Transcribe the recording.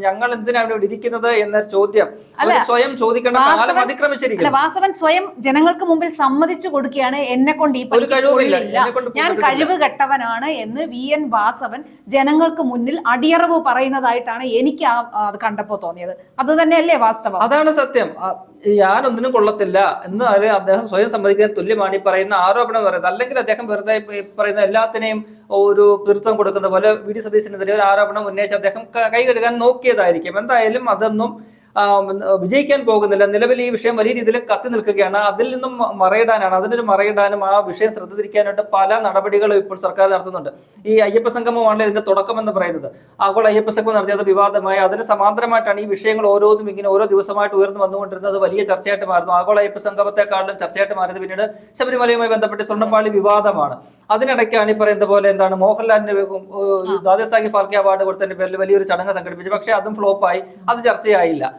ഞങ്ങൾ എന്തിനാണ് ഇവിടെ ഇരിക്കുന്നത് എന്ന ചോദ്യം സ്വയം ചോദിക്കേണ്ട കാലം അതിക്രമിച്ചിരിക്കുന്നു. വാസവൻ സ്വയം ജനങ്ങൾക്ക് മുമ്പിൽ സമ്മതിച്ചു കൊടുക്കുകയാണ്, എന്നെ കൊണ്ട് ഈ കഴിവില്ല, ഞാൻ കഴിവ് കെട്ടവനാണ് എന്ന് VN വാസവൻ ജനങ്ങൾക്ക് മുന്നിൽ അടിയറവ് പറയുന്നതായിട്ടാണ് എനിക്ക് അത് കണ്ടപ്പോ തോന്നിയത്. അത് തന്നെയല്ലേ വാസ്തവം? അതാണ് സത്യം. ഞാനൊന്നിനും കൊള്ളത്തില്ല എന്ന് അദ്ദേഹം സ്വയം സമ്മതിക്കാൻ തുല്യമാണ് ഈ പറയുന്ന ആരോപണം പറയുന്നത്. അല്ലെങ്കിൽ അദ്ദേഹം വെറുതെ പറയുന്ന എല്ലാത്തിനെയും ഒരു തീർത്ഥം കൊടുക്കുന്ന പോലെ VD സതീശനെതിരെ ഒരു ആരോപണം ഉന്നയിച്ച് അദ്ദേഹം കൈ കഴുകാൻ നോക്കിയതായിരിക്കും. എന്തായാലും അതൊന്നും വിജയിക്കാൻ പോകുന്നില്ല. നിലവിൽ ഈ വിഷയം വലിയ രീതിയിൽ കത്തി നിൽക്കുകയാണ്. അതിൽ നിന്നും മറയിടാനാണ്, അതിനൊരു മറയിടാനും ആ വിഷയം ശ്രദ്ധ തിരിക്കാനായിട്ട് പല നടപടികളും ഇപ്പോൾ സർക്കാർ നടത്തുന്നുണ്ട്. ഈ അയ്യപ്പ സംഗമമാണല്ലോ ഇതിന്റെ തുടക്കമെന്ന് പറയുന്നത്. ആഗോള അയ്യപ്പ സംഗമം നടത്തിയത് വിവാദമായി. അതിന് സമാന്തരമായിട്ടാണ് ഈ വിഷയങ്ങൾ ഓരോന്നും ഇങ്ങനെ ഓരോ ദിവസമായിട്ട് ഉയർന്നു വന്നുകൊണ്ടിരുന്നത്. വലിയ ചർച്ചയായിട്ട് മാറുന്നു. ആഗോള അയ്യപ്പ സംഗമത്തെക്കാളും ചർച്ചയായിട്ട് മാറിയത് പിന്നീട് ശബരിമലയുമായി ബന്ധപ്പെട്ട് സ്വർണ്ണപ്പാളി വിവാദമാണ്. അതിനിടയ്ക്കാണ് ഈ പറയുന്ന പോലെ എന്താണ് മോഹൻലാലിന് ദാദാസാഹിബ് ഫാൽക്കെ അവാർഡ് കൊടുത്തതിന്റെ പേരിൽ വലിയൊരു ചടങ്ങ് സംഘടിപ്പിച്ചു. പക്ഷെ അതും ഫ്ലോപ്പായി, അത് ചർച്ചയായില്ല.